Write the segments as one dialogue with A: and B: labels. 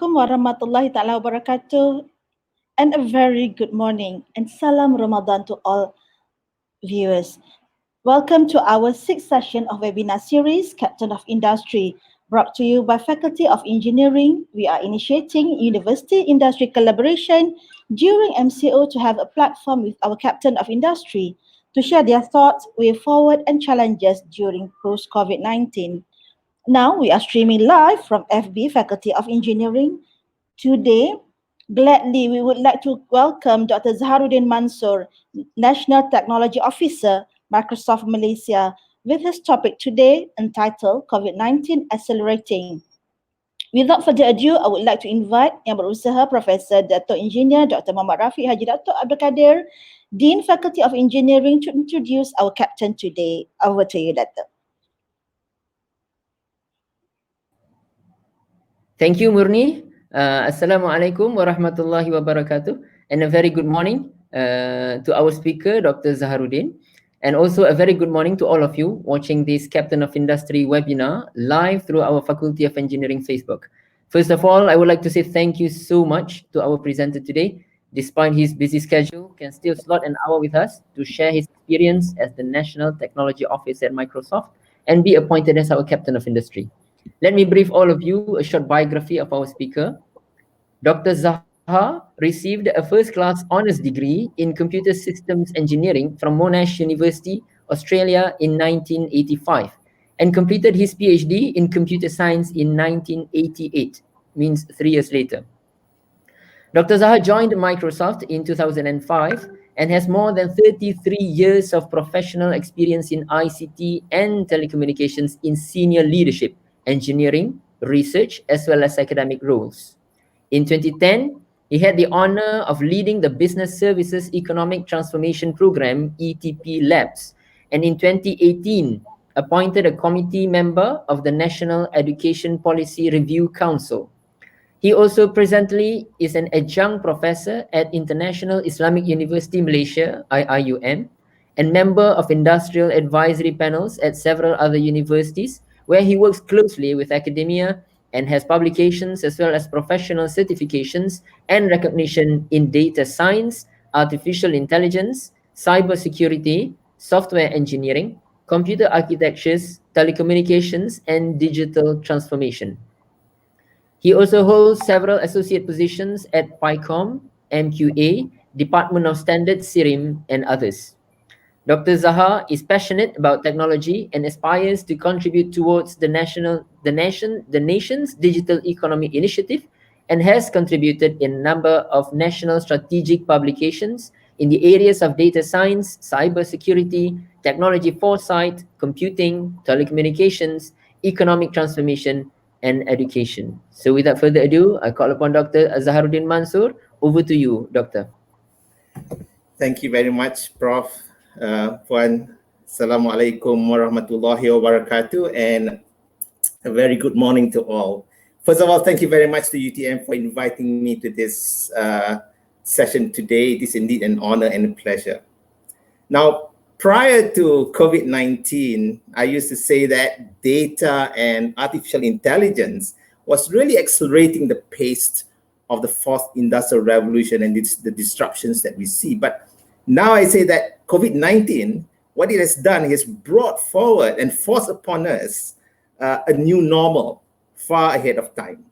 A: Assalamualaikum warahmatullahi ta'ala wabarakatuh, and a very good morning and Salam Ramadan to all viewers. Welcome to our sixth session of webinar series, Captain of Industry, brought to you by Faculty of Engineering. We are initiating university-industry collaboration during MCO to have a platform with our Captain of Industry to share their thoughts, way forward and challenges during post-COVID-19. Now we are streaming live from FB Faculty of Engineering. Today, gladly we would like to welcome Dr. Zaharuddin Mansor, National Technology Officer, Microsoft Malaysia, with his topic today entitled COVID-19 Accelerating. Without further ado, I would like to invite Yang Berusaha Profesor Dato' Engineer Dr. Muhammad Rafiq Haji Dato' Abdul Kadir, Dean Faculty of Engineering, to introduce our captain today. Over to you, Dato'.
B: Thank you, Murni. Assalamu Alaikum warahmatullahi wabarakatuh. And a very good morning to our speaker, Dr. Zaharuddin. And also a very good morning to all of you watching this Captain of Industry webinar live through our Faculty of Engineering Facebook. First of all, I would like to say thank you so much to our presenter today. Despite his busy schedule, can still slot an hour with us to share his experience as the National Technology Officer at Microsoft and be appointed as our Captain of Industry. Let me brief all of you a short biography of our speaker. Dr. Zaha received a first-class honours degree in Computer Systems Engineering from Monash University, Australia in 1985 and completed his PhD in Computer Science in 1988, means 3 years later. Dr. Zaha joined Microsoft in 2005 and has more than 33 years of professional experience in ICT and telecommunications in senior leadership, engineering, research, as well as academic roles. In 2010, he had the honor of leading the Business Services Economic Transformation Program, ETP Labs, and in 2018, appointed a committee member of the National Education Policy Review Council. He also presently is an adjunct professor at International Islamic University Malaysia, IIUM, and member of industrial advisory panels at several other universities, where he works closely with academia and has publications as well as professional certifications and recognition in data science, artificial intelligence, cybersecurity, software engineering, computer architectures, telecommunications, and digital transformation. He also holds several associate positions at PICOM, MQA, Department of Standards, SIRIM, and others. Dr. Zaha is passionate about technology and aspires to contribute towards the nation's digital economy initiative and has contributed in a number of national strategic publications in the areas of data science, cybersecurity, technology foresight, computing, telecommunications, economic transformation, and education. So without further ado, I call upon Dr. Zaharuddin Mansor. Over to you, Doctor.
C: Thank you very much, Prof. Puan. Assalamu Alaikum warahmatullahi wabarakatuh, and a very good morning to all. First of all, thank you very much to UTM for inviting me to this session today. It is indeed an honor and a pleasure. Now, prior to COVID-19, I used to say that data and artificial intelligence was really accelerating the pace of the fourth industrial revolution and the disruptions that we see. But now I say that COVID-19, what it has done is brought forward and forced upon us a new normal far ahead of time.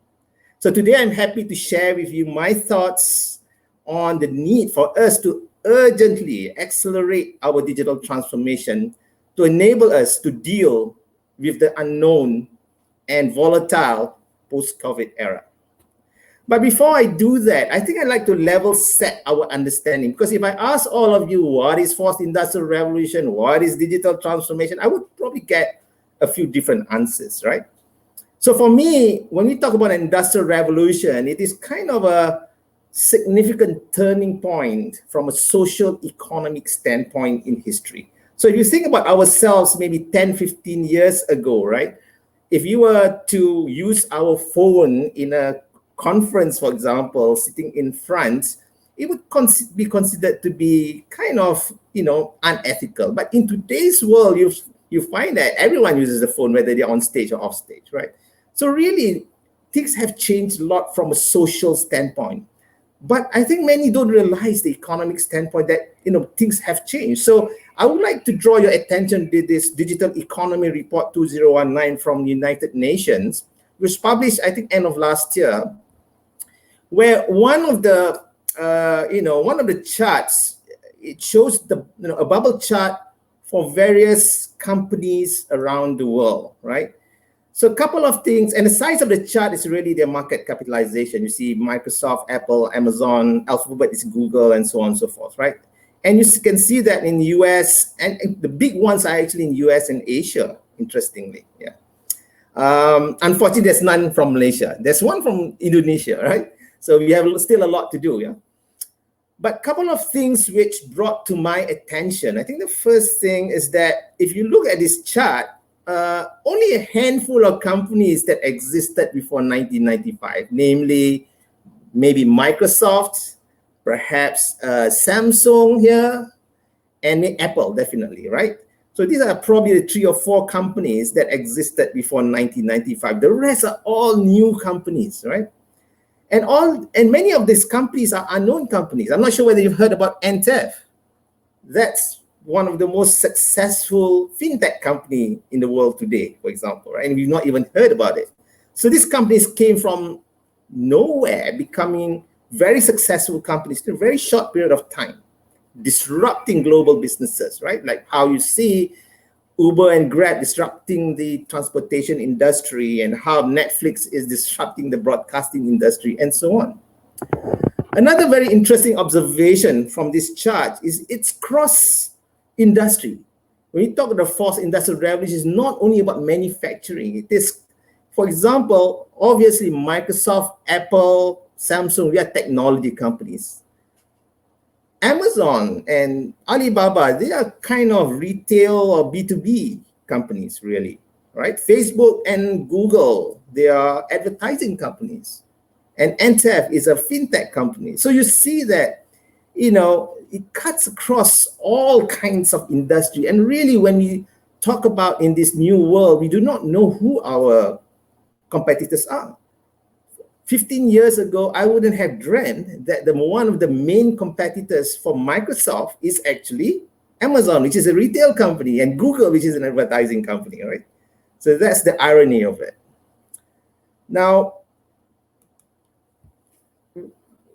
C: So today I'm happy to share with you my thoughts on the need for us to urgently accelerate our digital transformation to enable us to deal with the unknown and volatile post-COVID era. But before I do that, I think I'd like to level set our understanding, because if I ask all of you what is fourth industrial revolution, what is digital transformation, I would probably get a few different answers, right? So for me, when we talk about an industrial revolution, it is kind of a significant turning point from a social economic standpoint in history. So if you think about ourselves maybe 10, 15 years ago, right? If you were to use our phone in a conference, for example, sitting in front, it would be considered to be kind of, unethical. But in today's world, you find that everyone uses a phone, whether they're on stage or off stage, right? So really, things have changed a lot from a social standpoint. But I think many don't realize the economic standpoint that, things have changed. So I would like to draw your attention to this Digital Economy Report 2019 from the United Nations, which was published, I think, end of last year, where one of the charts, it shows a bubble chart for various companies around the world, right? So a couple of things, and the size of the chart is really their market capitalization. You see Microsoft, Apple, Amazon, Alphabet is Google, and so on and so forth, right? And you can see that in the US, and the big ones are actually in US and Asia, interestingly, yeah. Unfortunately, there's none from Malaysia. There's one from Indonesia, right? So we have still a lot to do, yeah. But a couple of things which brought to my attention. I think the first thing is that if you look at this chart, only a handful of companies that existed before 1995, namely maybe Microsoft, perhaps Samsung here, and Apple, definitely, right? So these are probably the 3 or 4 companies that existed before 1995. The rest are all new companies, right? And many of these companies are unknown companies. I'm not sure whether you've heard about NTF. That's one of the most successful fintech company in the world today, for example, right? And we've not even heard about it. So these companies came from nowhere, becoming very successful companies in a very short period of time, disrupting global businesses, right? Like how you see Uber and Grab disrupting the transportation industry, and how Netflix is disrupting the broadcasting industry, and so on. Another very interesting observation from this chart is it's cross-industry. When you talk about the fourth industrial revolution, it's not only about manufacturing. It is, for example, obviously Microsoft, Apple, Samsung, we are technology companies. Amazon and Alibaba, they are kind of retail or B2B companies, really, right? Facebook and Google, they are advertising companies. And NTF is a fintech company. So you see that, it cuts across all kinds of industry. And really, when we talk about in this new world, we do not know who our competitors are. 15 years ago, I wouldn't have dreamt that one of the main competitors for Microsoft is actually Amazon, which is a retail company, and Google, which is an advertising company, right? So that's the irony of it. Now,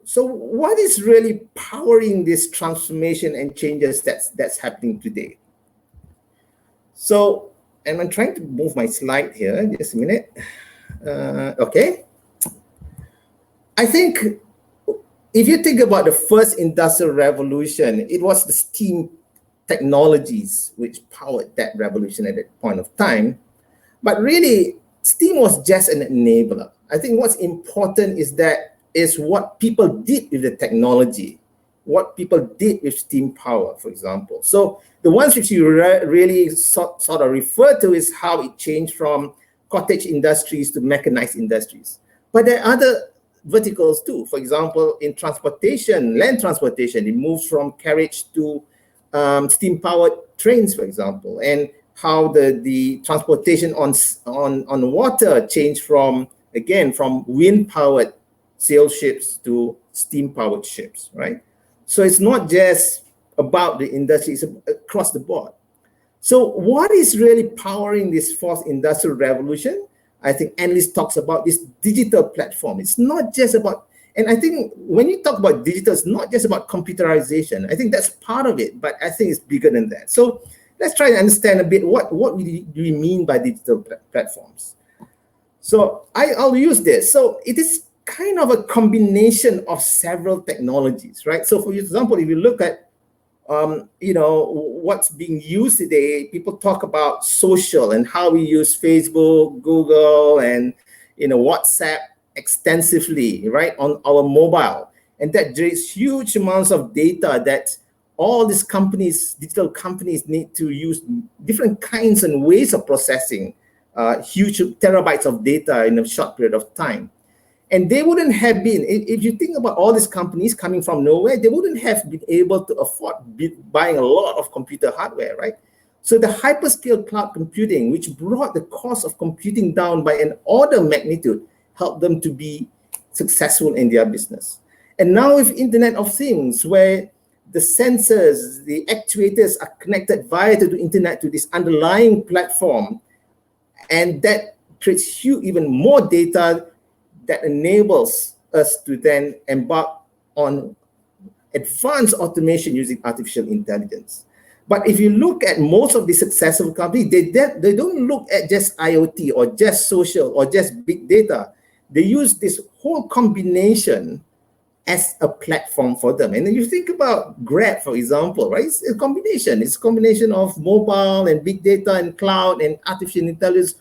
C: so what is really powering this transformation and changes that's happening today? So, and I'm trying to move my slide here, just a minute. Okay. I think if you think about the first industrial revolution, it was the steam technologies which powered that revolution at that point of time. But really, steam was just an enabler. I think what's important is what people did with the technology, what people did with steam power, for example. So the ones which you really sort of refer to is how it changed from cottage industries to mechanized industries. But there are other verticals too. For example, in transportation, land transportation, it moves from carriage to steam-powered trains, for example, and how the transportation on water changed from wind-powered sail ships to steam-powered ships, right? So it's not just about the industry, it's across the board. So what is really powering this fourth industrial revolution? I think analyst talks about this digital platform. It's not just about, and I think when you talk about digital, it's not just about computerization. I think that's part of it, but I think it's bigger than that. So let's try to understand a bit what do we mean by digital platforms. So I'll use this. So it is kind of a combination of several technologies, right? So for example, if you look at what's being used today, people talk about social and how we use Facebook, Google, and WhatsApp extensively, right, on our mobile. And that generates huge amounts of data that all these companies, digital companies, need to use different kinds and ways of processing huge terabytes of data in a short period of time. And they wouldn't have been, if you think about all these companies coming from nowhere, they wouldn't have been able to afford buying a lot of computer hardware, right? So the hyperscale cloud computing, which brought the cost of computing down by an order of magnitude, help them to be successful in their business. And now with Internet of Things, where the sensors, the actuators are connected via the internet to this underlying platform, and that creates even more data that enables us to then embark on advanced automation using artificial intelligence. But if you look at most of the successful companies, they don't look at just IoT or just social or just big data. They use this whole combination as a platform for them. And then you think about Grab, for example, right? It's a combination. It's a combination of mobile and big data and cloud and artificial intelligence.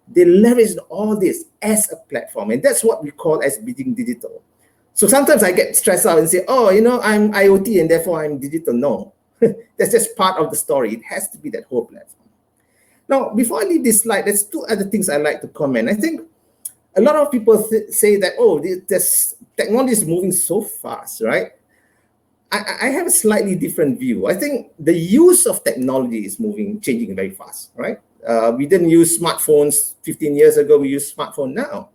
C: They leverage all this as a platform. And that's what we call as being digital. So sometimes I get stressed out and say, oh, I'm IoT and therefore I'm digital. No, that's just part of the story. It has to be that whole platform. Now, before I leave this slide, there's two other things I'd like to comment. I think a lot of people say that, oh, this technology is moving so fast, right? I have a slightly different view. I think the use of technology is changing very fast, right? We didn't use smartphones 15 years ago, we use smartphone now.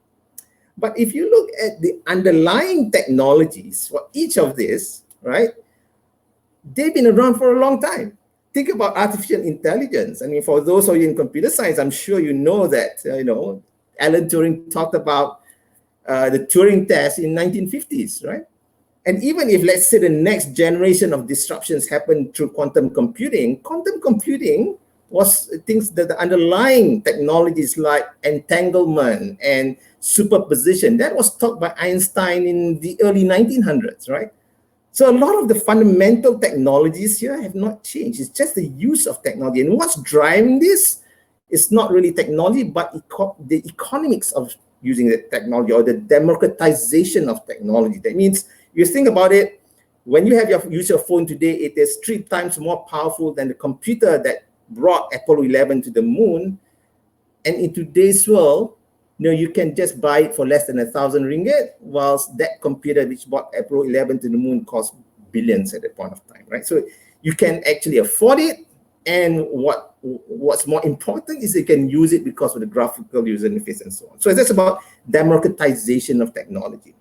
C: But if you look at the underlying technologies for each of this, right, they've been around for a long time. Think about artificial intelligence. I mean, for those of you in computer science, I'm sure you know that, Alan Turing talked about the Turing test in 1950s, right? And even if, let's say, the next generation of disruptions happen through quantum computing was things that the underlying technologies like entanglement and superposition, that was taught by Einstein in the early 1900s, right? So a lot of the fundamental technologies here have not changed. It's just the use of technology. And what's driving this is not really technology, but the economics of using the technology or the democratization of technology. That means, you think about it, when you use your phone today, it is 3 times more powerful than the computer that brought Apollo 11 to the moon. And in today's world, you can just buy it for less than 1,000 ringgit, whilst that computer which brought Apollo 11 to the moon cost billions at that point of time, right? So you can actually afford it. And what's more important is you can use it because of the graphical user interface and so on. So that's about democratization of technology.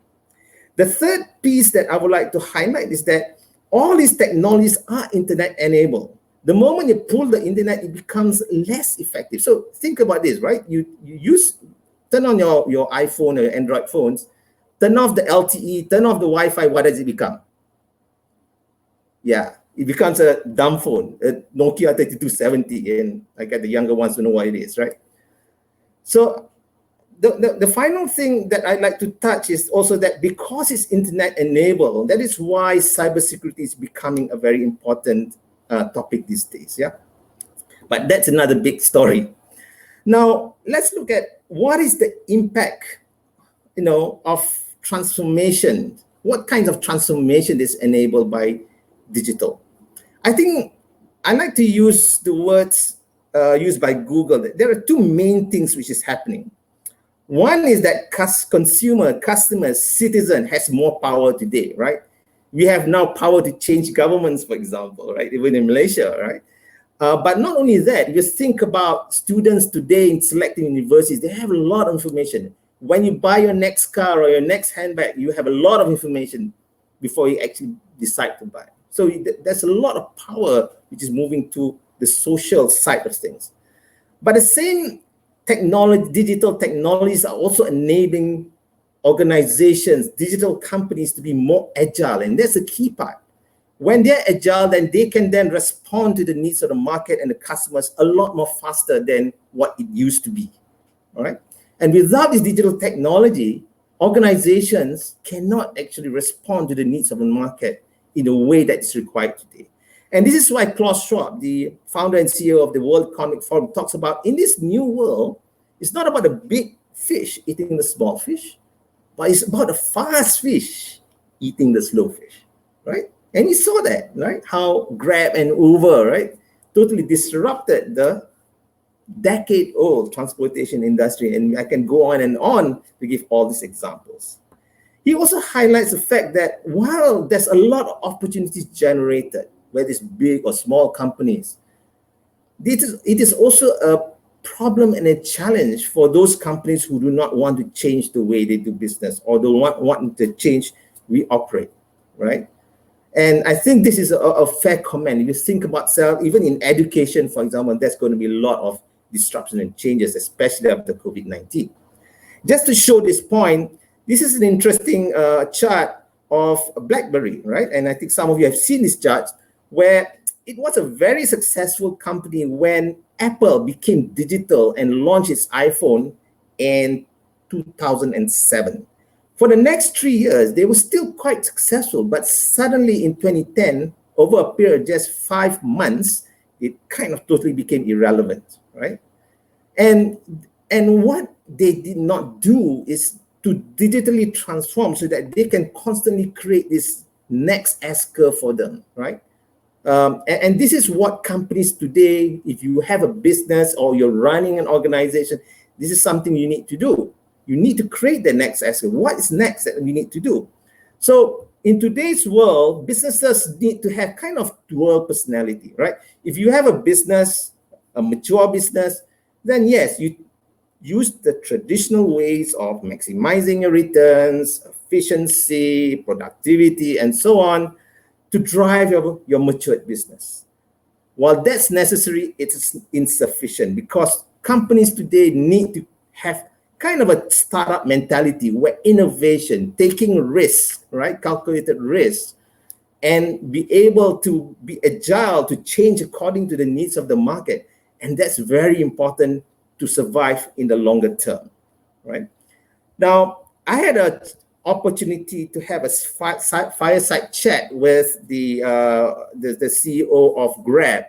C: The third piece that I would like to highlight is that all these technologies are internet enabled. The moment you pull the internet, it becomes less effective. So think about this, right? You turn on your iPhone or your Android phones, turn off the LTE, turn off the Wi-Fi, what does it become? Yeah, it becomes a dumb phone, a Nokia 3270, and I get the younger ones to know what it is, right? So the final thing that I'd like to touch is also that because it's internet enabled, that is why cybersecurity is becoming a very important topic these days, yeah? But that's another big story. Now, let's look at what is the impact, of transformation. What kinds of transformation is enabled by digital? I think I like to use the words used by Google. There are 2 main things which is happening. One is that customer, citizen has more power today, right? We have now power to change governments, for example, right? Even in Malaysia, right? But not only that, if you think about students today in selecting universities, they have a lot of information. When you buy your next car or your next handbag, you have a lot of information before you actually decide to buy. So there's a lot of power which is moving to the social side of things. But the same digital technologies are also enabling organizations, digital companies to be more agile. And that's the key part. When they're agile, then they can then respond to the needs of the market and the customers a lot more faster than what it used to be, all right? And without this digital technology, organizations cannot actually respond to the needs of the market in a way that is required today. And this is why Klaus Schwab, the founder and CEO of the World Economic Forum, talks about in this new world, it's not about the big fish eating the small fish, but it's about the fast fish eating the slow fish, right? And you saw that, right? How Grab and Uber, right, totally disrupted the decade-old transportation industry. And I can go on and on to give all these examples. He also highlights the fact that while there's a lot of opportunities generated, whether it's big or small companies, it is also a problem and a challenge for those companies who do not want to change the way they do business or don't want to change we operate, right? And I think this is a fair comment. If you think about even in education, for example, there's going to be a lot of disruption and changes, especially after COVID-19. Just to show this point, this is an interesting chart of BlackBerry, right? And I think some of you have seen this chart where it was a very successful company when Apple became digital and launched its iPhone in 2007. For the next 3 years, they were still quite successful, but suddenly in 2010, over a period of just 5 months, it kind of totally became irrelevant, right? And what they did not do is to digitally transform so that they can constantly create this next S-curve for them, right? And this is what companies today, if you have a business or you're running an organization, this is something you need to do. You need to create the next S-curve. What is next that we need to do? So in today's world, businesses need to have kind of dual personality, right? If you have a business, a mature business, then yes, you use the traditional ways of maximizing your returns, efficiency, productivity, and so on to drive your matured business. While that's necessary, it's insufficient because companies today need to have kind of a startup mentality where innovation, taking risks, right, calculated risks, and be able to be agile to change according to the needs of the market. And that's very important to survive in the longer term, right? Now, I had an opportunity to have a fireside chat with the CEO of Grab,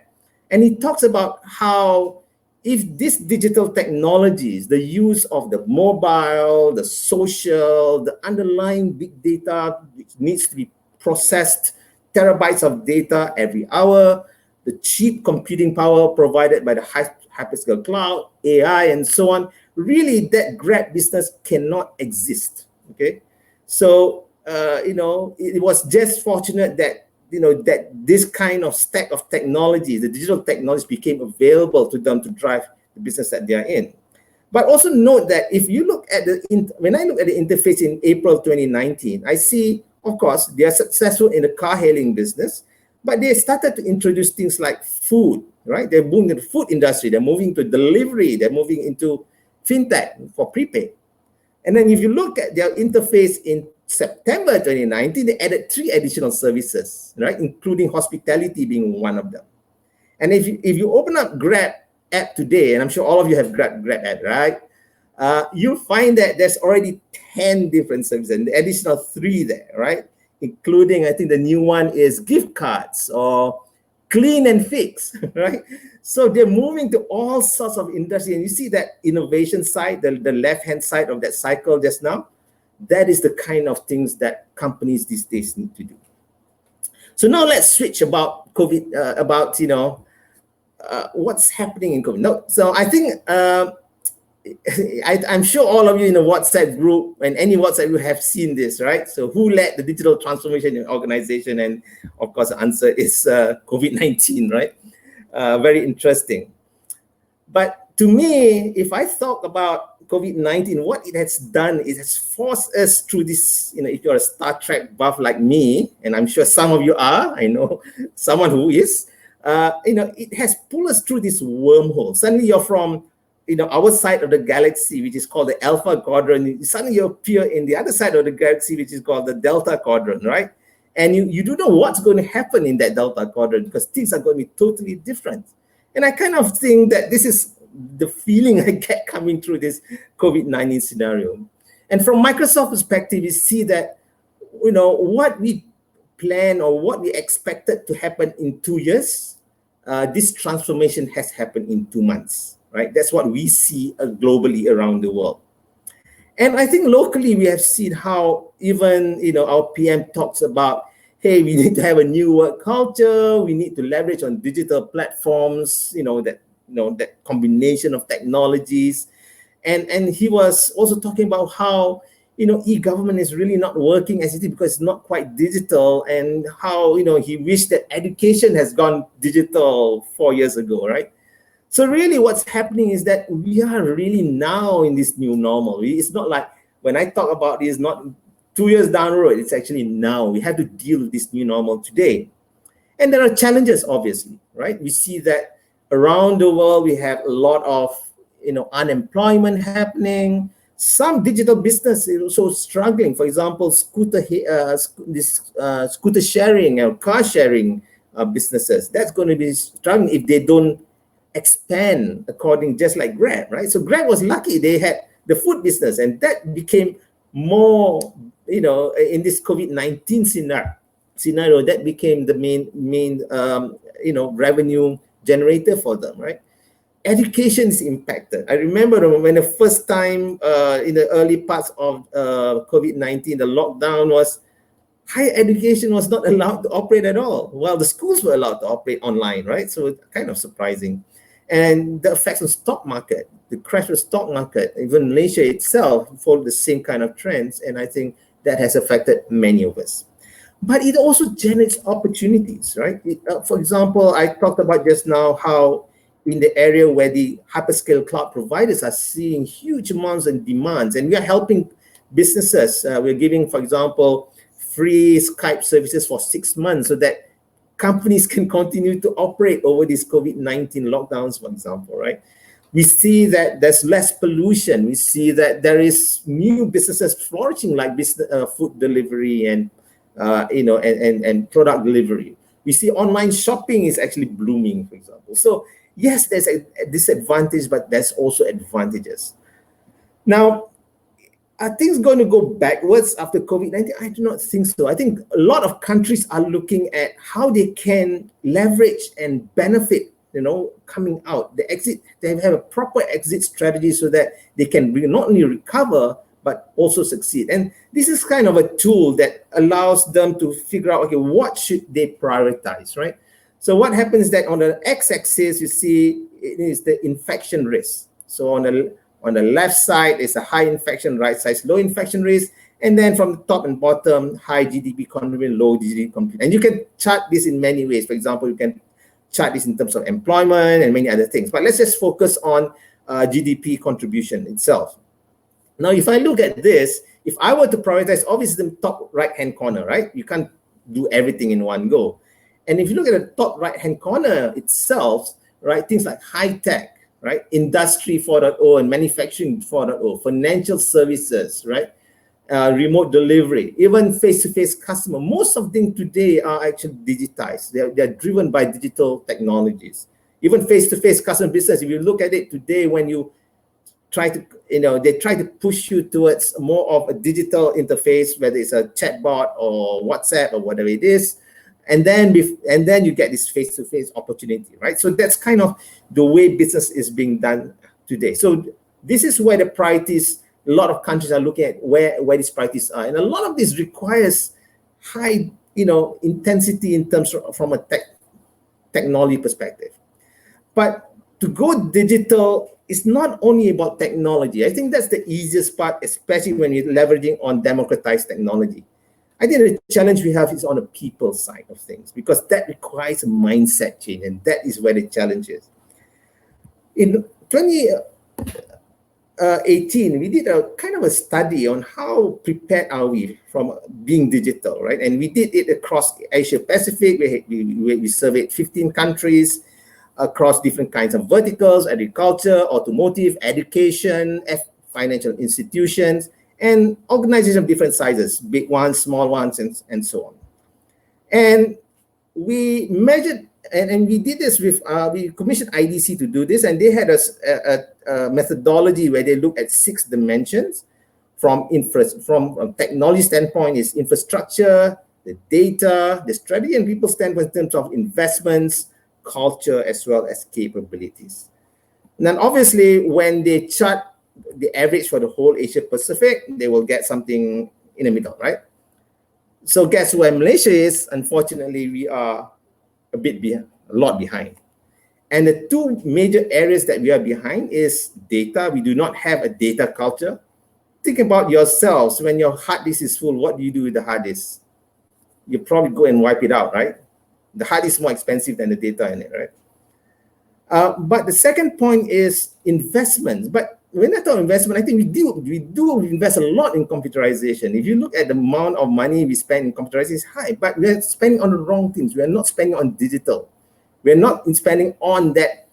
C: and he talks about how if these digital technologies, the use of the mobile, the social, the underlying big data, which needs to be processed, terabytes of data every hour, the cheap computing power provided by the hyperscale cloud, AI, and so on, really that Grab business cannot exist, okay? So, it was just fortunate that, that this kind of stack of technologies, the digital technologies became available to them to drive the business that they are in. But also note that if you look at when I look at the interface in April 2019, I see, of course, they are successful in the car hailing business, but they started to introduce things like food, right? They're moving to the food industry, they're moving to delivery, they're moving into fintech for prepaid. And then if you look at their interface in September 2019, they added 3 additional services, right? Including hospitality being one of them. And if you open up Grab app today, and I'm sure all of you have Grab app, right? You'll find that there's already 10 different services and the additional 3 there, right? Including, I think the new one is gift cards or clean and fix, right? So they're moving to all sorts of industry. And you see that innovation side, the left-hand side of that cycle just now, that is the kind of things that companies these days need to do. So now let's switch about COVID, what's happening in COVID. No, so I think, I'm sure all of you in a WhatsApp group and any WhatsApp group have seen this, right? So who led the digital transformation in your organization? And of course, the answer is COVID-19, right? Very interesting. But to me, if I talk about COVID-19, what it has done is it has forced us through this, if you're a Star Trek buff like me, and I'm sure some of you are, I know someone who is, it has pulled us through this wormhole. Suddenly you're from our side of the galaxy, which is called the Alpha Quadrant. Suddenly you appear in the other side of the galaxy, which is called the Delta Quadrant, right? And you don't know what's going to happen in that Delta Quadrant because things are going to be totally different. And I kind of think that this is the feeling I get coming through this COVID-19 scenario. And from Microsoft perspective, you see that, what we planned or what we expected to happen in 2 years, this transformation has happened in 2 months. Right? That's what we see globally around the world. And I think locally we have seen how even, our PM talks about, hey, we need to have a new work culture. We need to leverage on digital platforms, that combination of technologies. And he was also talking about how, e-government is really not working as it is because it's not quite digital, and how, he wished that education has gone digital 4 years ago, right? So really what's happening is that we are really now in this new normal. It's not like when I talk about this, not 2 years down the road, it's actually now. We have to deal with this new normal today. And there are challenges, obviously, right? We see that around the world, we have a lot of unemployment happening. Some digital business is also struggling. For example, scooter sharing or car sharing businesses. That's going to be struggling if they don't expand according, just like Grab, right? So Grab was lucky; they had the food business, and that became more, in this COVID-19 scenario, that became the main revenue generator for them, right? Education is impacted. I remember when the first time in the early parts of COVID-19, the lockdown was, higher education was not allowed to operate at all, while the schools were allowed to operate online, right? So it's kind of surprising. And the effects on stock market, the crash of stock market, even Malaysia itself followed the same kind of trends, and I think that has affected many of us. But it also generates opportunities, right? For example, I talked about just now how in the area where the hyperscale cloud providers are seeing huge amounts and demands, and we are helping businesses. We're giving, for example, free Skype services for 6 months so that companies can continue to operate over these COVID-19 lockdowns, for example, right? We see that there's less pollution. We see that there is new businesses flourishing, like food delivery and and product delivery. We see online shopping is actually blooming, for example. So yes, there's a disadvantage, but there's also advantages. Now, are things going to go backwards after COVID-19? I do not think so. I think a lot of countries are looking at how they can leverage and benefit, coming out. They have a proper exit strategy so that they can not only recover, but also succeed. And this is kind of a tool that allows them to figure out, okay, what should they prioritize, right? So what happens that on the x-axis, you see it is the infection risk. So on the left side is a high infection, right side is low infection risk. And then from the top and bottom, high GDP contribution, low GDP contribution. And you can chart this in many ways. For example, you can chart this in terms of employment and many other things. But let's just focus on GDP contribution itself. Now, if I look at this, if I were to prioritize, obviously the top right-hand corner, right? You can't do everything in one go. And if you look at the top right-hand corner itself, right, things like high-tech, right, industry 4.0 and manufacturing 4.0, financial services, right, remote delivery, even face-to-face customer, most of them today are actually digitized. They're driven by digital technologies. Even face-to-face customer business, if you look at it today, when you try to, they try to push you towards more of a digital interface, whether it's a chatbot or WhatsApp or whatever it is, and then you get this face-to-face opportunity, right? So that's kind of the way business is being done today. So this is where the priorities, a lot of countries are looking at where these priorities are, and a lot of this requires high, intensity in terms of, from a technology perspective. But to go digital, it's not only about technology. I think that's the easiest part, especially when you're leveraging on democratized technology. I think the challenge we have is on the people side of things, because that requires a mindset change, and that is where the challenge is. In 2018, we did a kind of a study on how prepared are we from being digital, right? And we did it across Asia Pacific. We surveyed 15 countries across different kinds of verticals: agriculture, automotive, education, financial institutions, and organizations of different sizes, big ones, small ones, and so on. And we measured, and we did this with, we commissioned IDC to do this, and they had a methodology where they look at 6 dimensions. From a technology standpoint, is infrastructure, the data, the strategy, and people standpoint in terms of investments, culture, as well as capabilities. And then obviously, when they chart the average for the whole Asia Pacific, they will get something in the middle, right? So guess where Malaysia is? Unfortunately, we are a lot behind. And the 2 major areas that we are behind is data. We do not have a data culture. Think about yourselves. When your hard disk is full, what do you do with the hard disk? You probably go and wipe it out, right? The hard disk is more expensive than the data in it, right? But the second point is investments. But when I talk investment, I think we do invest a lot in computerization. If you look at the amount of money we spend in computerization, it's high, but we are spending on the wrong things. We are not spending on digital. We are not spending on that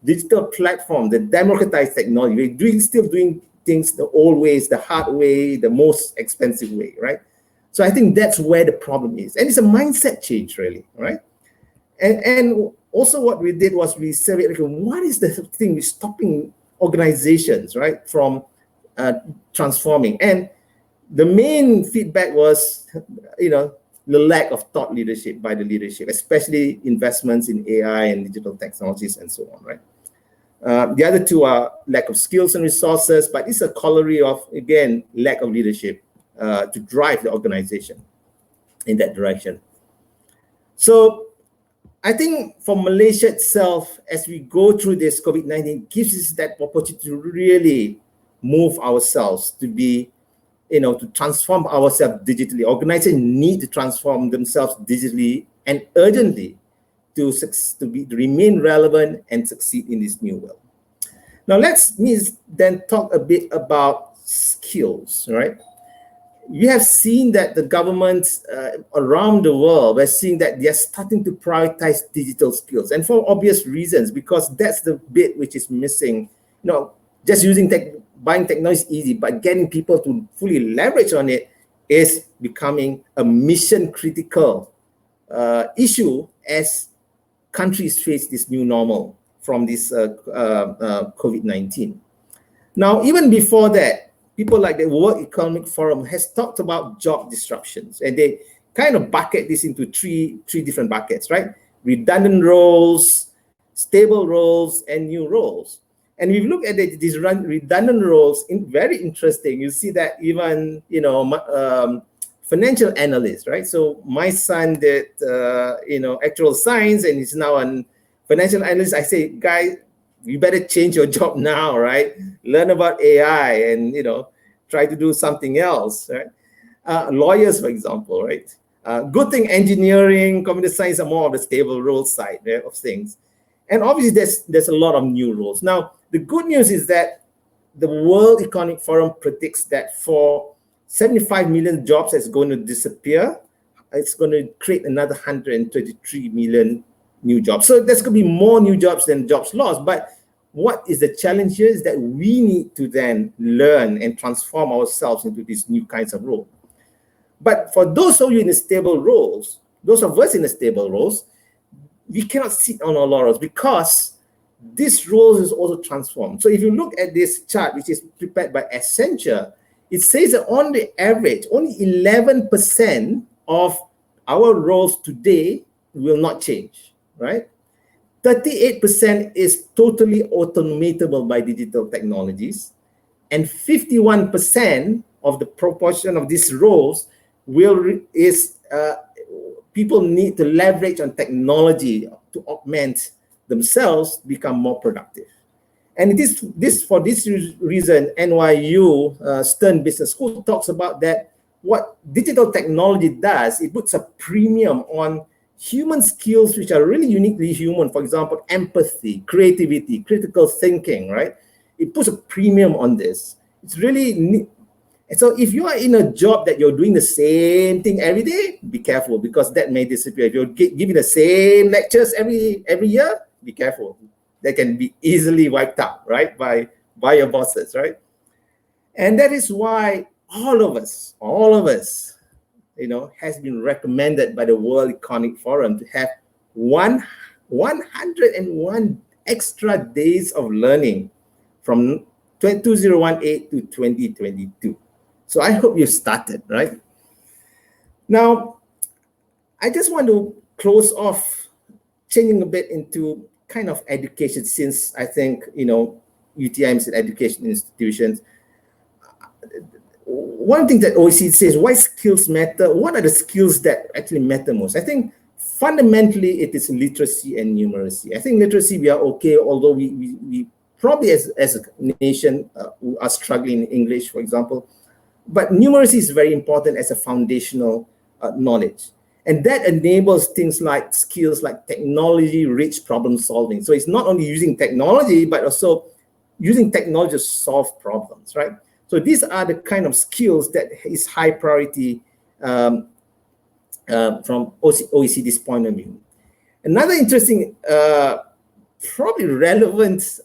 C: digital platform, the democratized technology. We're still doing things the old ways, the hard way, the most expensive way, right? So I think that's where the problem is. And it's a mindset change, really, right? And also what we did was we surveyed, like, what is the thing that's stopping organizations, right, from transforming? And the main feedback was, the lack of thought leadership by the leadership, especially investments in AI and digital technologies and so on, right? The other two are lack of skills and resources, but it's a corollary of, again, lack of leadership to drive the organization in that direction. So I think for Malaysia itself, as we go through this COVID-19, gives us that opportunity to really move ourselves to be, to transform ourselves digitally. Organizations need to transform themselves digitally and urgently to remain relevant and succeed in this new world. Now, let's then talk a bit about skills, right? We have seen that the governments around the world are seeing that they're starting to prioritize digital skills, and for obvious reasons, because that's the bit which is missing. Just buying technology is easy, but getting people to fully leverage on it is becoming a mission critical issue as countries face this new normal from this COVID-19. Now, even before that, people like the World Economic Forum has talked about job disruptions, and they kind of bucket this into three different buckets, right? Redundant roles, stable roles, and new roles. And if you look at these redundant roles, very interesting. You see that even, financial analysts, right? So my son did, actuarial science, and he's now a financial analyst. I say, guy, you better change your job now, right? Learn about AI and, try to do something else, right? Lawyers, for example, right? Good thing engineering, computer science are more of the stable role side, right, of things. And obviously there's a lot of new roles. Now, the good news is that the World Economic Forum predicts that for 75 million jobs that's going to disappear, it's going to create another 133 million new jobs. So there's going to be more new jobs than jobs lost. But what is the challenge here is that we need to then learn and transform ourselves into these new kinds of roles. But for those of you in the stable roles, those of us in the stable roles, we cannot sit on our laurels because this role is also transformed. So if you look at this chart, which is prepared by Accenture, it says that on the average, only 11% of our roles today will not change, right? 38% is totally automatable by digital technologies, and 51% of the proportion of these roles people need to leverage on technology to augment themselves, become more productive. And it is for this reason, NYU Stern Business School talks about that. What digital technology does, it puts a premium on human skills which are really uniquely human. For example, empathy, creativity, critical thinking, right? It puts a premium on this. It's really neat. And so if you are in a job that you're doing the same thing every day, be careful, because that may disappear. If you're giving the same lectures every year, be careful. They can be easily wiped out, right, by your bosses, right? And that is why all of us, has been recommended by the World Economic Forum to have 101 extra days of learning from 2018 to 2022. So I hope you've started, right? Now, I just want to close off changing a bit into kind of education, since I think, UTMs and education institutions. One thing that OECD says, why skills matter? What are the skills that actually matter most? I think fundamentally it is literacy and numeracy. I think literacy, we are okay, although we probably as a nation are struggling in English, for example. But numeracy is very important as a foundational knowledge. And that enables things like skills like technology-rich problem solving. So it's not only using technology, but also using technology to solve problems, right? So these are the kind of skills that is high priority from OECD's point of view. Another interesting, probably relevant,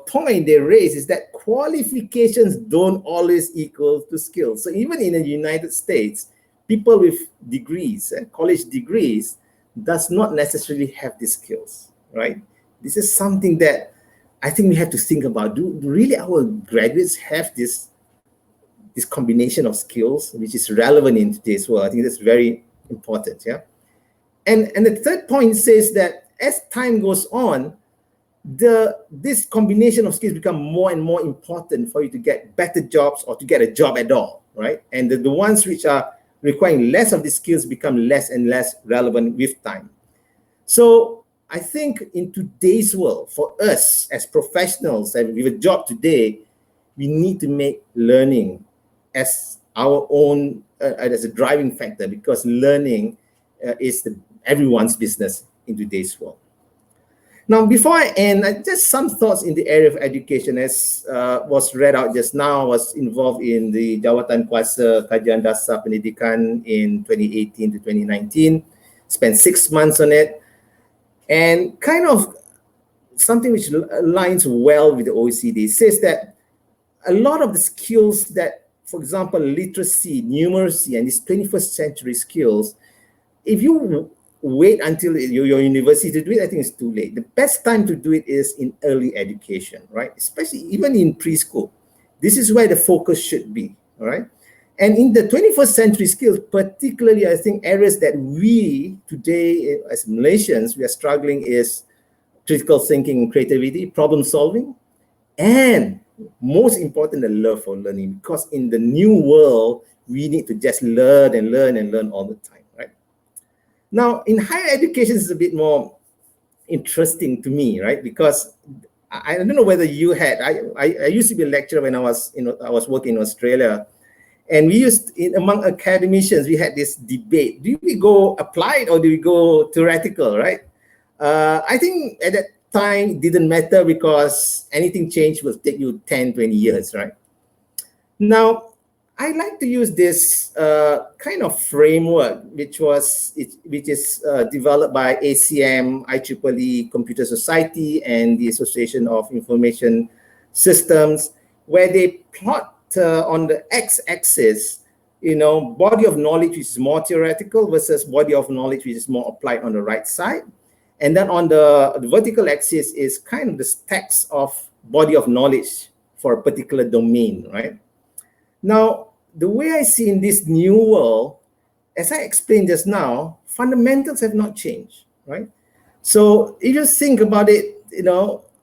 C: point they raise is that qualifications don't always equal to skills. So even in the United States, people with degrees, college degrees, does not necessarily have these skills, right? This is something that I think we have to think about. Do really our graduates have this combination of skills, which is relevant in today's world? I think that's very important, yeah? And the third point says that as time goes on, this combination of skills become more and more important for you to get better jobs or to get a job at all, right? And the ones which are requiring less of these skills become less and less relevant with time. So I think in today's world, for us as professionals and with a job today, we need to make learning as our own, as a driving factor, because learning is everyone's business in today's world. Now, before I end, just some thoughts in the area of education. As was read out just now, I was involved in the Jawatan Kuasa Kajian Dasar Pendidikan in 2018 to 2019, spent 6 months on it, and kind of something which aligns well with the OECD says that a lot of the skills that, for example, literacy, numeracy, and these 21st century skills, if you wait until your university to do it, I think it's too late. The best time to do it is in early education, right? Especially even in preschool. This is where the focus should be, all right? And in the 21st century skills, particularly, I think areas that we today as Malaysians, we are struggling is critical thinking, creativity, problem solving, and most important, the love for learning. Because in the new world, we need to just learn and learn and learn all the time, right? Now, in higher education, it's a bit more interesting to me, right? Because I don't know whether you had, I used to be a lecturer when I was working in Australia. And we used, among academicians, we had this debate. Do we go applied or do we go theoretical, right? I think at that time, it didn't matter because anything changed will take you 10, 20 years, right? Now, I like to use this kind of framework, which is developed by ACM, IEEE, Computer Society, and the Association of Information Systems, where they plot on the x-axis, body of knowledge which is more theoretical versus body of knowledge which is more applied on the right side. And then on the vertical axis is kind of the stacks of body of knowledge for a particular domain, right? Now, the way I see in this new world, as I explained just now, fundamentals have not changed, right? So if you think about it,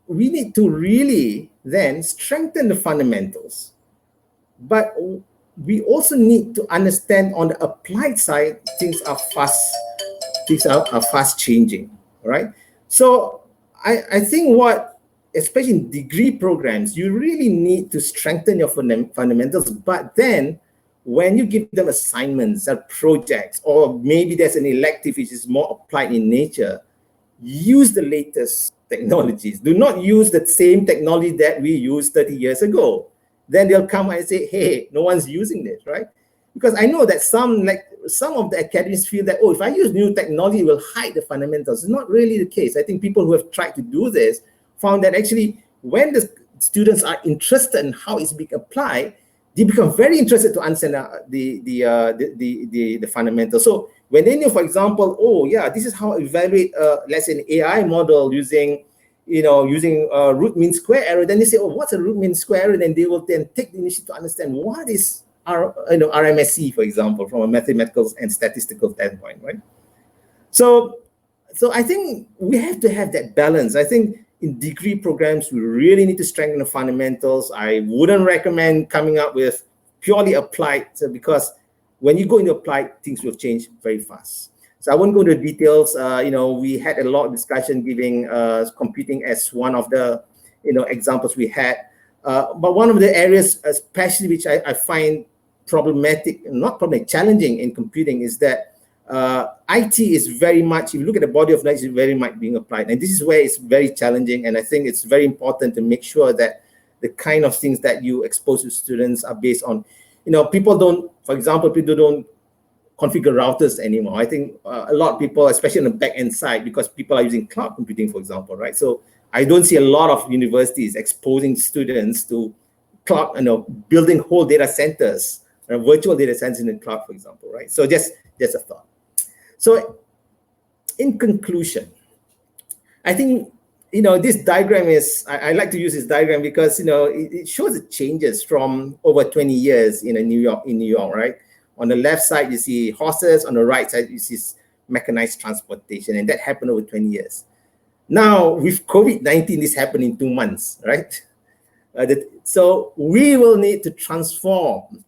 C: we need to really then strengthen the fundamentals. But we also need to understand on the applied side, things are fast changing, right? So I think especially in degree programs, you really need to strengthen your fundamentals. But then when you give them assignments or projects, or maybe there's an elective which is more applied in nature, use the latest technologies. Do not use the same technology that we used 30 years ago. Then they'll come and say, hey, no one's using this, right? Because I know that some of the academics feel that, if I use new technology, it will hide the fundamentals. It's not really the case. I think people who have tried to do this found that actually when the students are interested in how it's being applied, they become very interested to understand the fundamentals. So when they know, for example, this is how I evaluate, let's say, an AI model using root mean square error, then they say, what's a root mean square error? Then they will then take the initiative to understand what is RMSE, for example, from a mathematical and statistical standpoint, right? So I think we have to have that balance. I think in degree programs, we really need to strengthen the fundamentals. I wouldn't recommend coming up with purely applied, because when you go into applied, things will change very fast. So I won't go into details. We had a lot of discussion giving computing as one of the examples we had. But one of the areas, especially which I find challenging in computing is that IT is very much, if you look at the body of knowledge, is very much being applied. And this is where it's very challenging. And I think it's very important to make sure that the kind of things that you expose to students are based on, people don't configure routers anymore. I think a lot of people, especially on the back end side, because people are using cloud computing, for example, right? So I don't see a lot of universities exposing students to cloud, building whole data centers, virtual data centers in the cloud, for example, right? So just a thought. So in conclusion, I think, this diagram is, I like to use this diagram because, it shows the changes from over 20 years in New York, right? On the left side, you see horses. On the right side, you see mechanized transportation. And that happened over 20 years. Now, with COVID-19, this happened in 2 months, right? So we will need to transform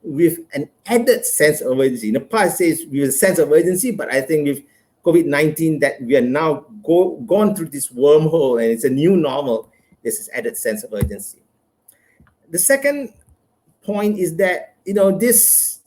C: with an added sense of urgency. In the past, it says with a sense of urgency, but I think with COVID-19 that we are now gone through this wormhole and it's a new normal, there's this added sense of urgency. The second point is that, this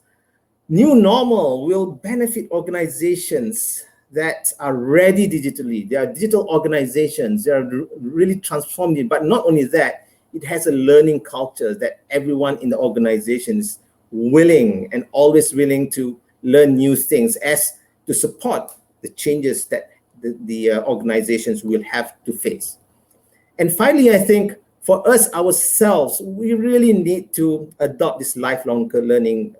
C: new normal will benefit organizations that are ready digitally. They are digital organizations. They are really transformed it. But not only that, it has a learning culture that everyone in the organization is willing and always willing to learn new things as to support the changes that the organizations will have to face. And finally, I think for us ourselves, we really need to adopt this lifelong learning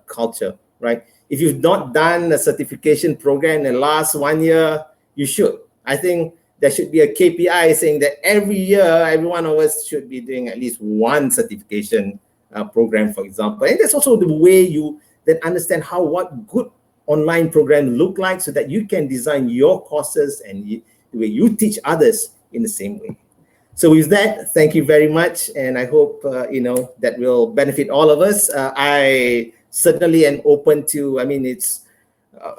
C: culture, right? If you've not done a certification program in the last 1 year, you should. I think there should be a KPI saying that every year, every one of us should be doing at least one certification program, for example. And that's also the way you then understand what good online programs look like so that you can design your courses and the way you teach others in the same way. So with that, thank you very much. And I hope, that will benefit all of us. I certainly am open to, it's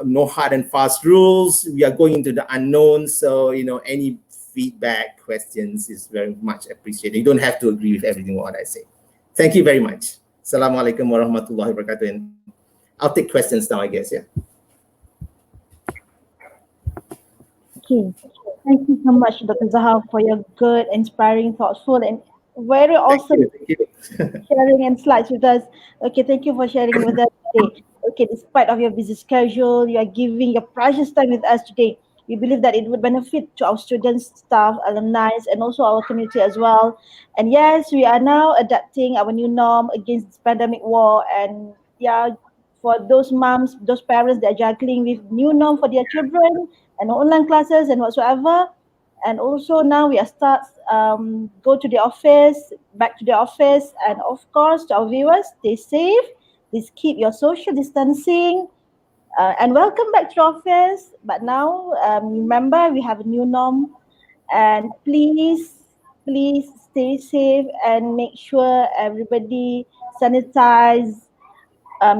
C: no hard and fast rules. We are going into the unknown. So, any feedback, questions is very much appreciated. You don't have to agree with everything what I say. Thank you very much. Salam Alaykum warahmatullahi wabarakatuh. And I'll take questions now, I guess, yeah.
A: Okay. Thank you so much, Dr. Zahar, for your good, inspiring, thoughtful, and very awesome
C: Thank you.
A: sharing and slides with us. Okay, thank you for sharing with us today. Okay, despite of your busy schedule, you are giving your precious time with us today. We believe that it would benefit to our students, staff, alumni, and also our community as well. And yes, we are now adapting our new norm against this pandemic war. And yeah, for those moms, those parents that are juggling with new norm for their children and online classes and whatsoever. And also now we are go to the office, back to the office, and of course to our viewers, stay safe. Please keep your social distancing, and welcome back to the office. But now remember we have a new norm, and please stay safe and make sure everybody sanitize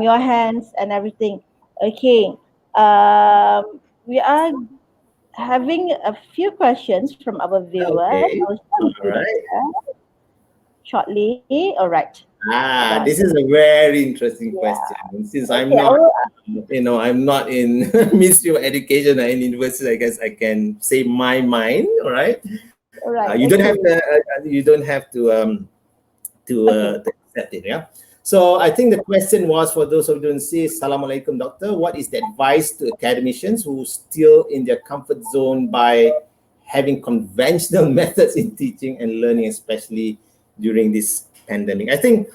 A: your hands and everything. Okay, we are having a few questions from our viewers.
C: Okay.
A: I'll share with
C: All
A: you
C: right.
A: shortly. All right.
C: This is a very interesting question. Since I'm not, I'm not in Ministry of Education or in university, I guess I can say my mind. All right.
A: All right.
C: You don't have to accept it. Yeah. So I think the question was for those who don't see, Salam Alaykum, Doctor. What is the advice to academicians who still in their comfort zone by having conventional methods in teaching and learning, especially during this pandemic? I think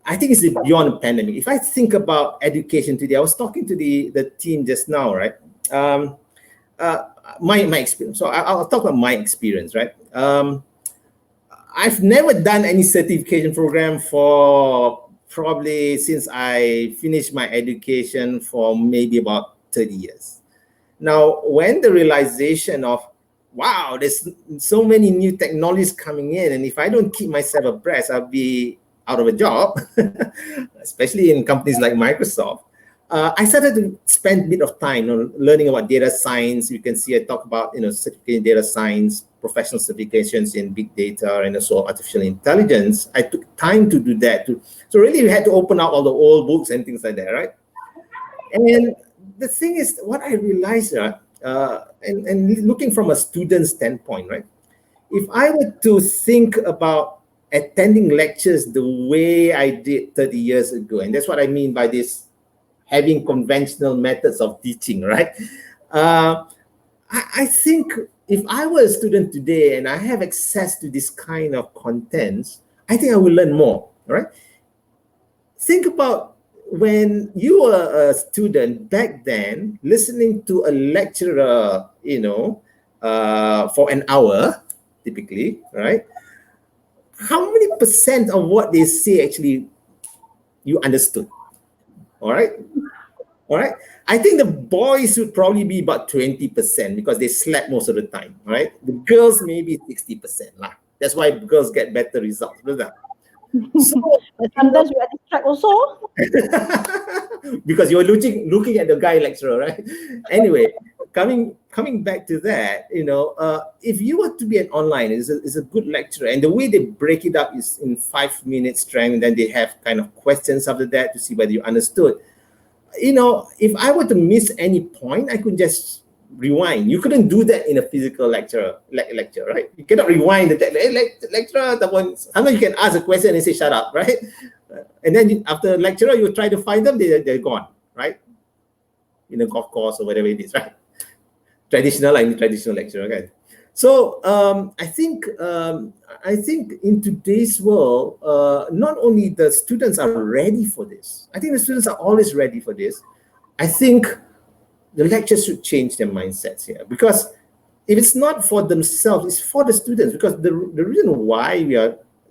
C: it's beyond a pandemic. If I think about education today, I was talking to the team just now, right? My experience. So I'll talk about my experience, right? I've never done any certification program for probably since I finished my education for maybe about 30 years. Now, when the realization of, wow, there's so many new technologies coming in, and if I don't keep myself abreast, I'll be out of a job, especially in companies like Microsoft. I started to spend a bit of time learning about data science. You can see I talk about certificate in data science, professional certifications in big data, and also artificial intelligence. I took time to do that. So really, we had to open up all the old books and things like that, right? And the thing is, what I realized, and looking from a student standpoint, right? If I were to think about attending lectures the way I did 30 years ago, and that's what I mean by this having conventional methods of teaching, right? I think if I were a student today and I have access to this kind of contents, I think I will learn more, right? Think about when you were a student back then, listening to a lecturer, for an hour, typically, right? How many percent of what they say actually you understood? All right. I think the boys would probably be about 20% because they slept most of the time, right? The girls maybe 60% lah. That's why girls get better results, brother.
A: So but sometimes we are distracted also.
C: Because you're looking at the guy lecturer, right? Anyway, coming back to that, if you were to be an online, it's a good lecturer, and the way they break it up is in 5 minutes strength, and then they have kind of questions after that to see whether you understood. If I were to miss any point, I could just rewind. You couldn't do that in a physical lecture, right? You cannot rewind the lecturer. Sometimes you can ask a question and say, shut up, right? And then after lecturer, you try to find them, they're gone, right? In a golf course or whatever it is, right? Traditional lecturer, okay? So I think in today's world, not only the students are ready for this. I think the students are always ready for this. I think the lectures should change their mindsets here, because if it's not for themselves, it's for the students. Because the reason why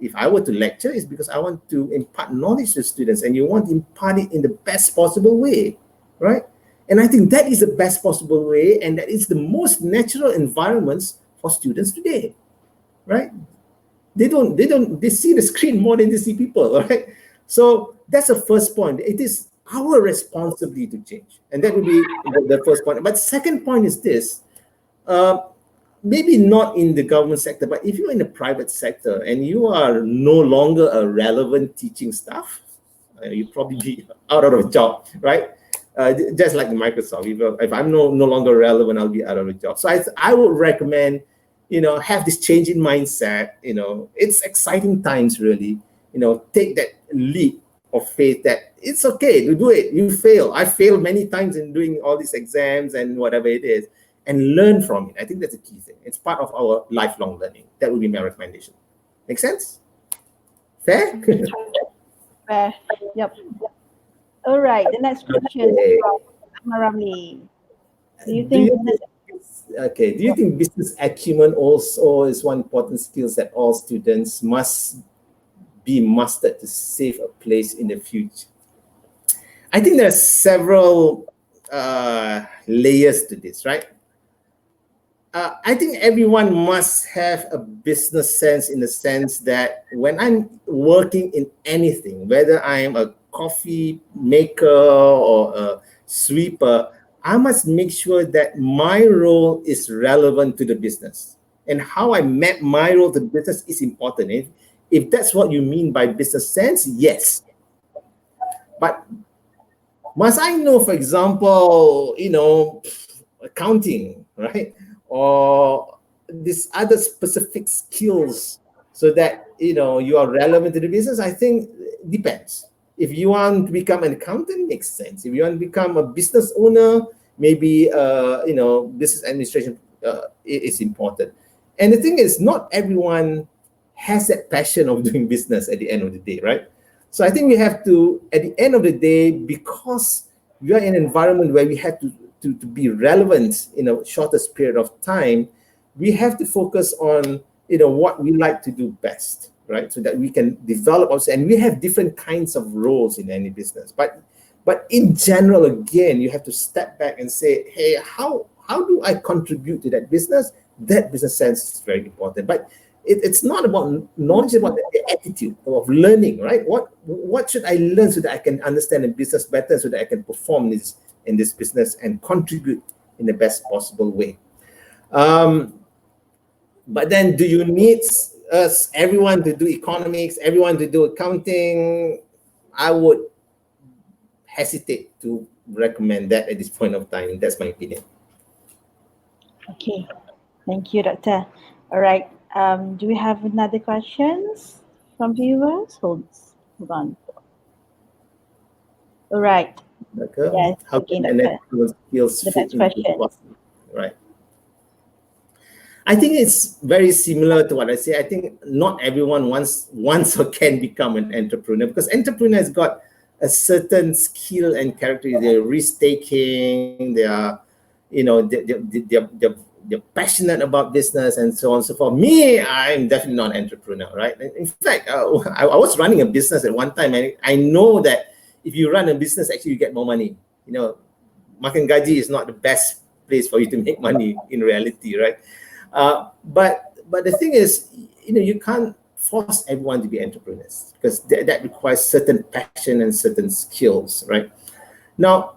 C: if I were to lecture is because I want to impart knowledge to students, and you want to impart it in the best possible way, right? And I think that is the best possible way, and that is the most natural environments for students today, right? They see the screen more than they see people, right? So that's the first point. It is our responsibility to change, and that would be the first point. But second point is this: maybe not in the government sector, but if you're in the private sector and you are no longer a relevant teaching staff, you probably be out of a job, right? Just like Microsoft, if I'm no longer relevant, I'll be out of a job. So I would recommend, have this change in mindset. It's exciting times, really. Take that leap of faith that it's okay to do it. You fail. I failed many times in doing all these exams and whatever it is, and learn from it. I think that's a key thing. It's part of our lifelong learning. That would be my recommendation. Make sense? Fair?
A: Fair. Yep. All right. The next question is from Ramli. Do you think
C: business acumen also is one important skills that all students must be mastered to save a place in the future? I think there are several layers to this, right? I think everyone must have a business sense, in the sense that when I'm working in anything, whether I'm a coffee maker or a sweeper, I must make sure that my role is relevant to the business, and how I map my role to the business is important. If that's what you mean by business sense, yes. But must I know, for example, accounting, right? Or these other specific skills so that, you are relevant to the business? I think it depends. If you want to become an accountant, makes sense. If you want to become a business owner, maybe, business administration is important. And the thing is, not everyone has that passion of doing business at the end of the day, right? So I think we have to, at the end of the day, because we are in an environment where we have to be relevant in a shortest period of time, we have to focus on, what we like to do best, right? So that we can develop also, and we have different kinds of roles in any business. But in general, again, you have to step back and say, hey, how do I contribute to that business? That business sense is very important. But it's not about knowledge, about the attitude of learning, right? What should I learn so that I can understand the business better, so that I can perform in this business and contribute in the best possible way. But then, do you need everyone to do economics, everyone to do accounting? I would hesitate to recommend that at this point of time. That's my opinion.
A: Okay, thank you, Doctor. All right, do we have another questions from viewers? Hold on. All right.
C: Okay.
A: Yes,
C: How
A: okay,
C: can
A: Doctor.
C: skills
A: The
C: fit
A: next question.
C: Right. I think it's very similar to what I say. I think not everyone wants or can become an entrepreneur, because entrepreneur has got a certain skill and character. They're risk taking. They are, they're passionate about business and so on and so forth. Me, I'm definitely not an entrepreneur, right? In fact, I was running a business at one time, and I know that if you run a business, actually you get more money. Makan gaji is not the best place for you to make money in reality, right? But the thing is, you can't force everyone to be entrepreneurs, because that requires certain passion and certain skills, right? Now,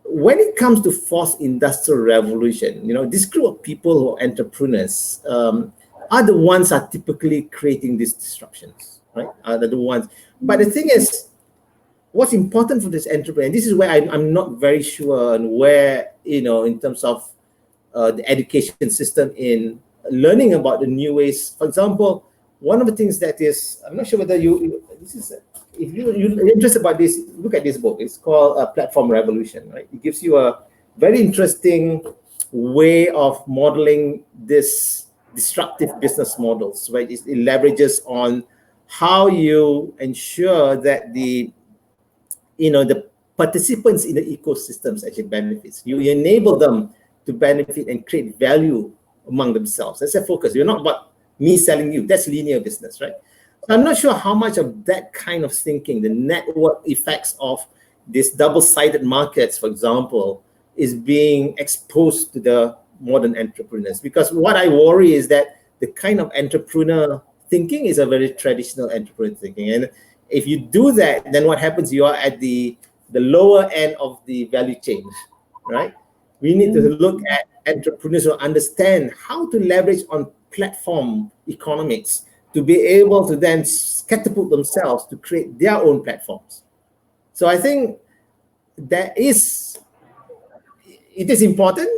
C: when it comes to fourth industrial revolution, this group of people who are entrepreneurs are the ones are typically creating these disruptions, right? Are the ones. But the thing is, what's important for this entrepreneur, and this is where I'm not very sure on where, in terms of the education system in learning about the new ways. For example, one of the things that is, I'm not sure whether if you're interested about this, look at this book. It's called Platform Revolution, right? It gives you a very interesting way of modeling this disruptive business models, right? It leverages on how you ensure that the participants in the ecosystems actually benefits. You enable them to benefit and create value among themselves. That's a focus. You're not about me selling you. That's linear business, right? So I'm not sure how much of that kind of thinking, the network effects of these double-sided markets, for example, is being exposed to the modern entrepreneurs. Because what I worry is that the kind of entrepreneur thinking is a very traditional entrepreneur thinking. And if you do that, then what happens? You are at the lower end of the value chain, right? We need to look at entrepreneurs who understand how to leverage on platform economics to be able to then catapult themselves to create their own platforms. So I think it is important.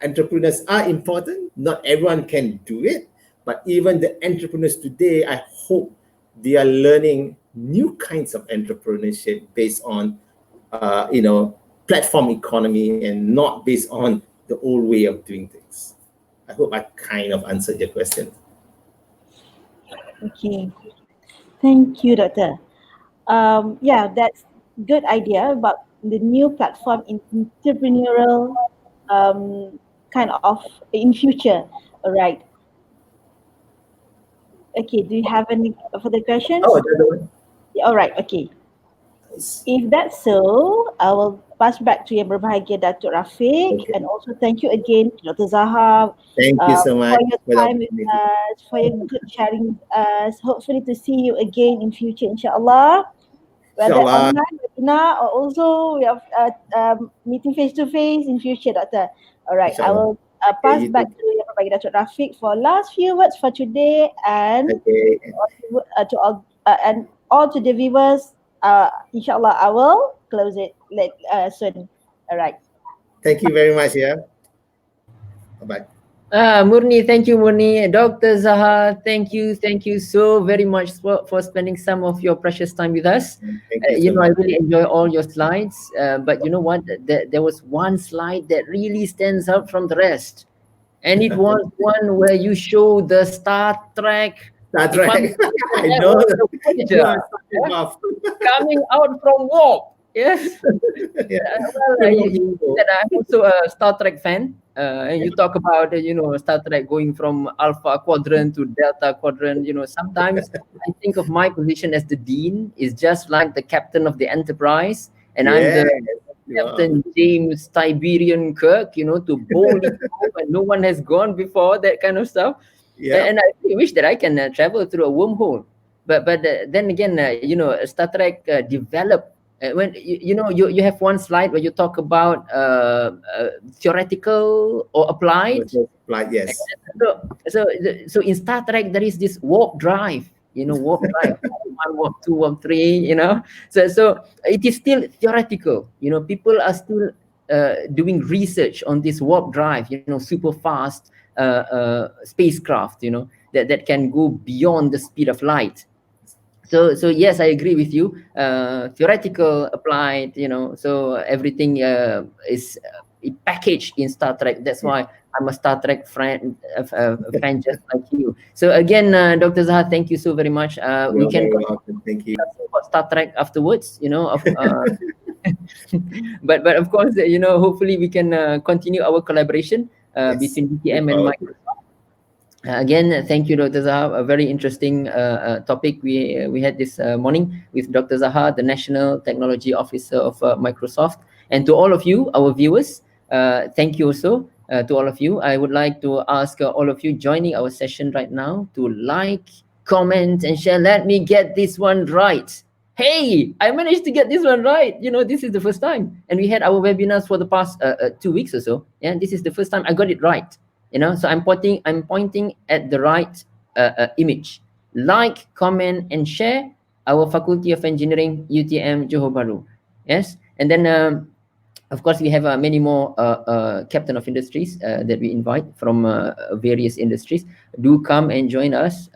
C: Entrepreneurs are important. Not everyone can do it, but even the entrepreneurs today, I hope they are learning new kinds of entrepreneurship based on, platform economy and not based on the old way of doing things. I hope I kind of answered your question.
A: Okay, thank you, Doctor. Yeah, that's good idea about the new platform in entrepreneurial kind of in future. All right. Okay, do you have any further questions?
C: Oh, the other one.
A: Yeah, all right, okay. If that's so, I will pass back to Yang Berbahagia Datuk Rafiq,
C: Okay.
A: and also thank you again to Dr. Zahar
C: Thank you so much
A: for your time with us, for your good sharing with us. Hopefully to see you again in future, insyaAllah. Whether
C: Inshallah.
A: online, webinar, or also we have meeting face to face in future, Doctor. All right, I will pass back to Yang Berbahagia Datuk Rafiq for last few words for today, and to all and all to the viewers. Inshallah, I will close it soon. All right.
C: Thank you very much. Yeah. Bye-bye.
B: Murni, thank you, Murni. Dr. Zahar, thank you so very much for spending some of your precious time with us.
C: Thank you so much.
B: I really enjoy all your slides, but you know what? There was one slide that really stands out from the rest, and it was one where you show the Star Trek.
C: I know.
B: Coming out from warp. Yes. I'm also a Star Trek fan, and you talk about Star Trek going from Alpha Quadrant to Delta Quadrant. Sometimes I think of my position as the Dean is just like the captain of the Enterprise, and I'm the Captain James Tiberian Kirk. To boldly go, and no one has gone before, that kind of stuff.
C: Yeah.
B: And I really wish that I can travel through a wormhole. But then again, Star Trek developed when you have one slide where you talk about theoretical or applied.
C: Like yes.
B: So in Star Trek there is this warp drive, warp drive, one, warp two, warp three, So it is still theoretical. People are still doing research on this warp drive, super fast spacecraft, that can go beyond the speed of light. So yes, I agree with you. Theoretical, applied, so everything is packaged in Star Trek. That's why I'm a Star Trek fan just like you. So again, Dr. Zahar, thank you so very much. We
C: You're
B: can
C: very welcome. Thank you.
B: talk about Star Trek afterwards, but of course, hopefully we can continue our collaboration
C: Yes.
B: between
C: Look
B: UTM and
C: forward to it.
B: Microsoft. Again, thank you, Dr. Zahar. A very interesting topic we had this morning with Dr. Zahar, the National Technology Officer of Microsoft. And to all of you, our viewers, thank you also to all of you. I would like to ask all of you joining our session right now to like, comment, and share. Let me get this one right. Hey, I managed to get this one right. This is the first time. And we had our webinars for the past 2 weeks or so. And this is the first time I got it right. So I'm pointing at the right image. Like, comment, and share our Faculty of Engineering, UTM Johor Bahru. Yes, and then of course we have many more captain of industries that we invite from various industries. Do come and join us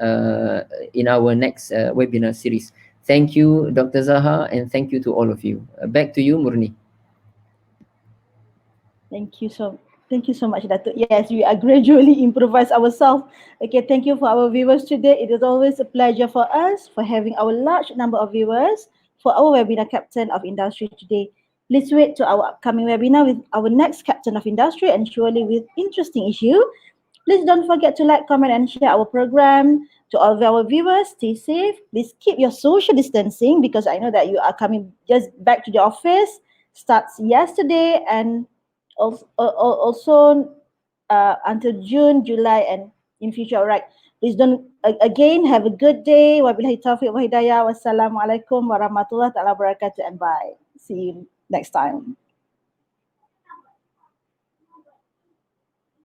B: in our next webinar series. Thank you, Dr. Zaha, and thank you to all of you. Back to you, Murni.
A: Thank you so much, Datuk. Yes, we are gradually improvise ourselves. Okay, thank you for our viewers today. It is always a pleasure for us for having our large number of viewers for our webinar Captain of Industry today. Please wait to our upcoming webinar with our next Captain of Industry and surely with interesting issue. Please don't forget to like, comment, and share our program. To all of our viewers, stay safe. Please keep your social distancing because I know that you are coming just back to the office. Starts yesterday and also until June, July, and in future. All right. Please don't again have a good day. Wabillahi taufiq wa hidayah. Wassalamu alaikum warahmatullahi wabarakatuh and bye. See you next time.